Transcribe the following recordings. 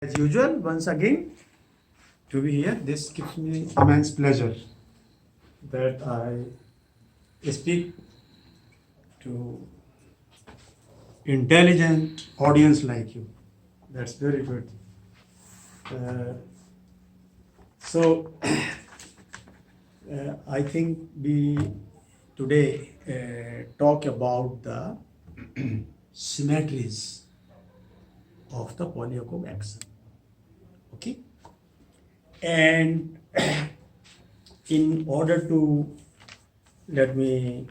As usual, once again, to be here, this gives me immense pleasure that I speak to intelligent audience like you. That's very good. So, I think we today talk about the symmetries of the polyacom action. Okay, and in order to let me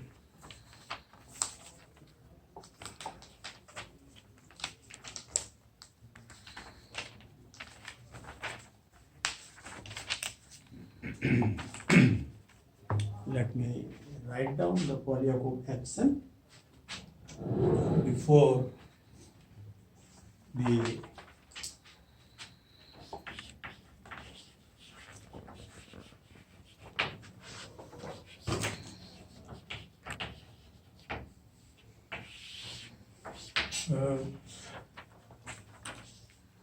let me write down the polyacom action before the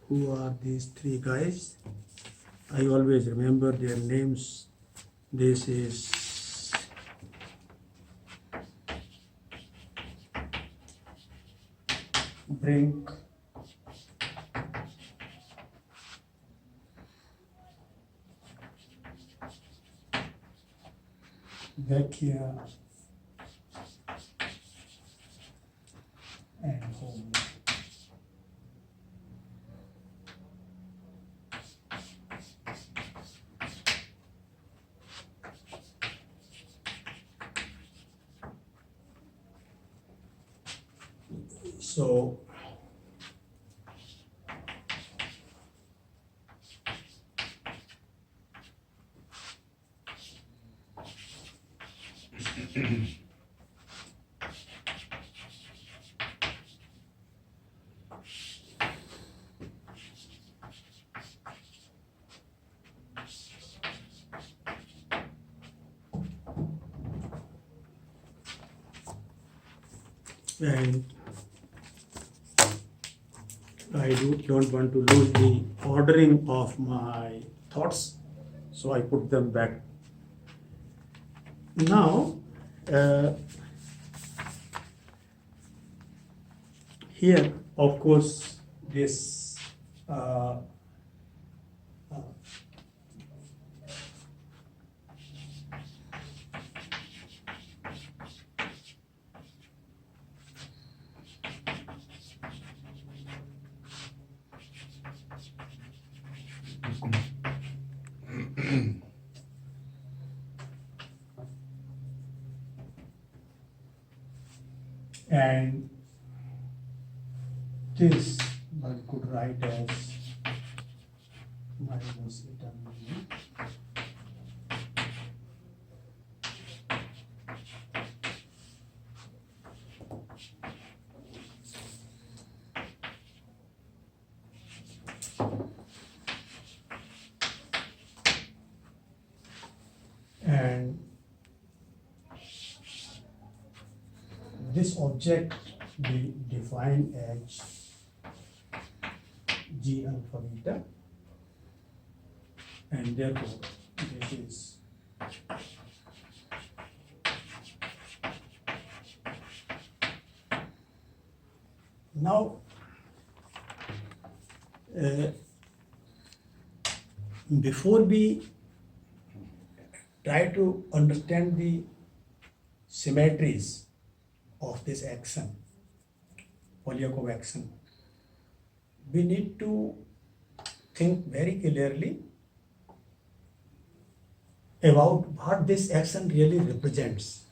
who are these three guys? I always remember their names. This is Brink, Vecchia, and Home. So and I don't want to lose the ordering of my thoughts, so I put them back. Now, here, of course, this and this one could write as minus eta mu. And this object we define as G alpha beta, and therefore this is now before we try to understand the symmetries of this action, polyacom action, we need to think very clearly about what this action really represents.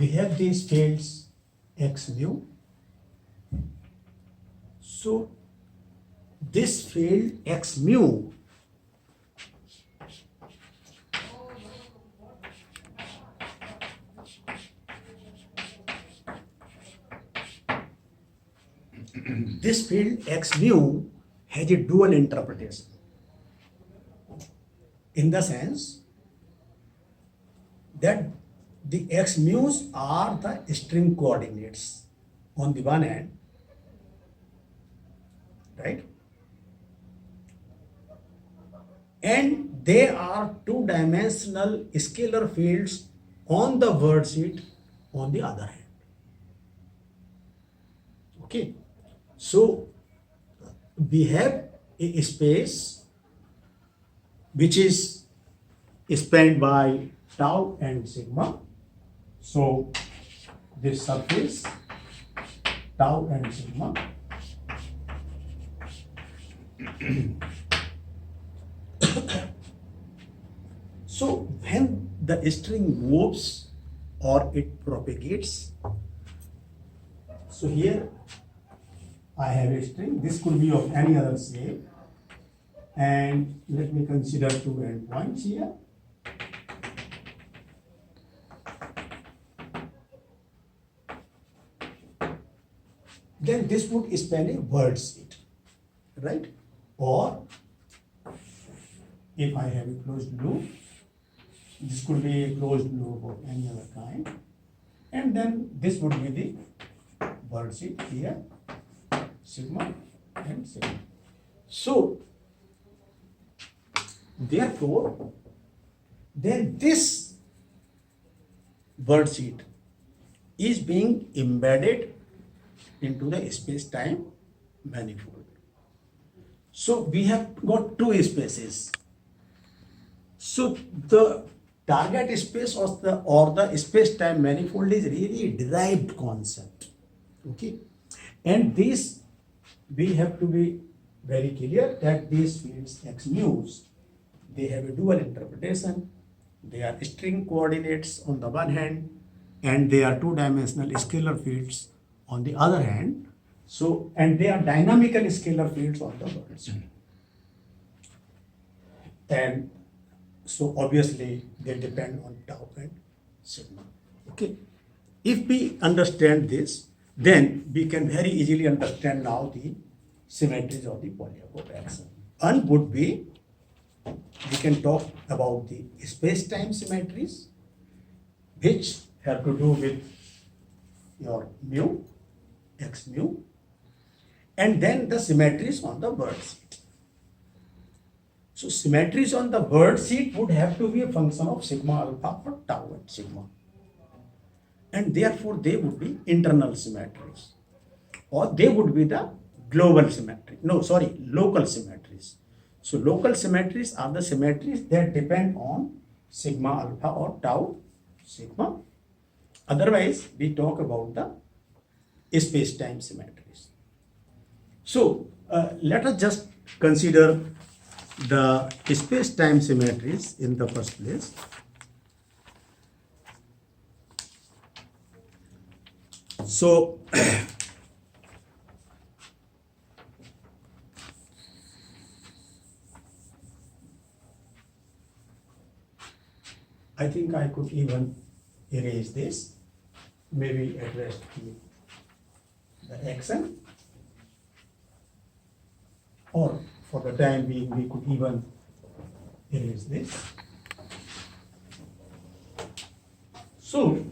We have these fields x mu. So this field x mu this field x mu has a dual interpretation, in the sense that the x mu's are the string coordinates on the one hand, right? and they are two-dimensional scalar fields on the wordsheet on the other hand. Okay, so we have a space which is spanned by tau and sigma. So this surface tau and sigma so when the string moves or it propagates, so here I have a string. This could be of any other shape, and let me consider two endpoints here. Then this would span a word sheet, right? Or if I have a closed loop, this could be a closed loop of any other kind, and then this would be the word sheet here, sigma and sigma. So therefore, then this word sheet is being embedded into the space-time manifold. So we have got two spaces. So the target space or the space-time manifold is really a derived concept. Okay, and this we have to be very clear that these fields x mu's, they have a dual interpretation. They are string coordinates on the one hand, and they are two-dimensional scalar fields on the other hand. So, and they are dynamical scalar fields on the words. And so obviously they depend on tau and sigma. Okay. If we understand this, then we can very easily understand now the symmetries of the polyacove action. One would be, we can talk about the space-time symmetries, which have to do with your mu, x mu, and then the symmetries on the word sheet. So symmetries on the word sheet would have to be a function of sigma alpha or tau and sigma, and therefore they would be internal symmetries, or they would be the global symmetry. No, sorry, local symmetries. So local symmetries are the symmetries that depend on sigma alpha or tau sigma. Otherwise, we talk about the space-time symmetries. So let us just consider the space-time symmetries in the first place. So I think I could even erase this, maybe address the action, or for the time being we could even erase this. So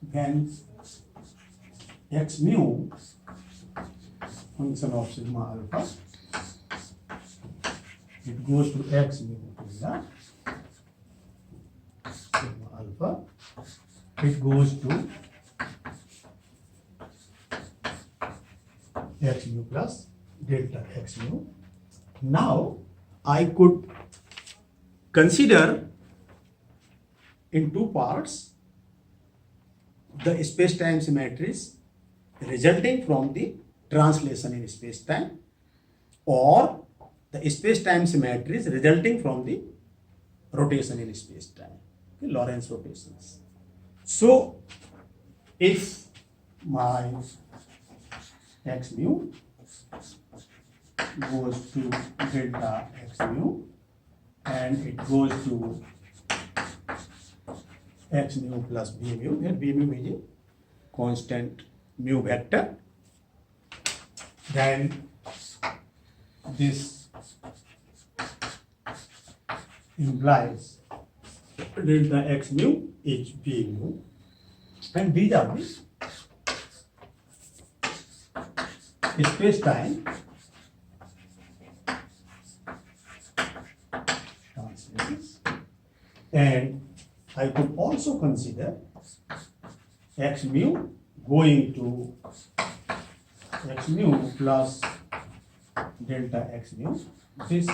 then x mu function of sigma alpha, it goes to x mu tilde sigma alpha, it goes to x mu plus delta x mu. Now I could consider in two parts the space-time symmetries resulting from the translation in space-time, or the space-time symmetries resulting from the rotation in space-time, okay, Lorentz rotations. So if my x mu goes to delta x mu and it goes to x mu plus b mu, where b mu is a constant mu vector, then this implies delta x mu is b mu, and these are the space-time translations, and I could also consider x mu going to x mu plus delta x mu, this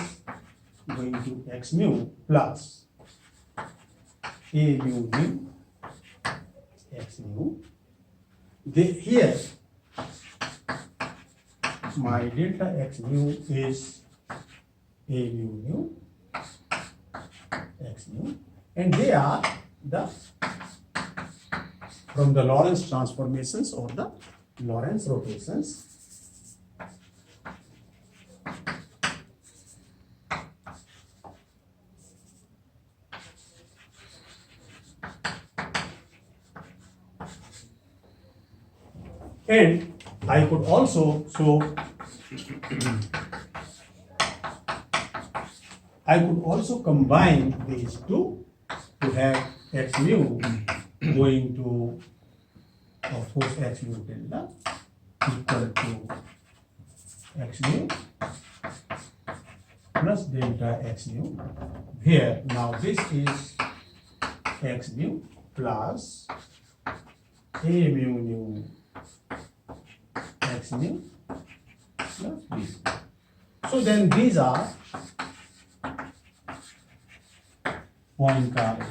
going to x mu plus a mu mu x mu. Here my delta x mu is a mu mu x mu, and they are the from the Lorentz transformations or the Lorentz rotations. And I could also, I could also combine these two to have x mu going to, of course, x mu delta equal to x mu plus delta x mu. Here, now this is x mu plus a mu nu x mu plus b. So then these are Poincare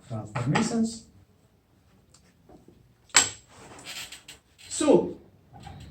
transformations.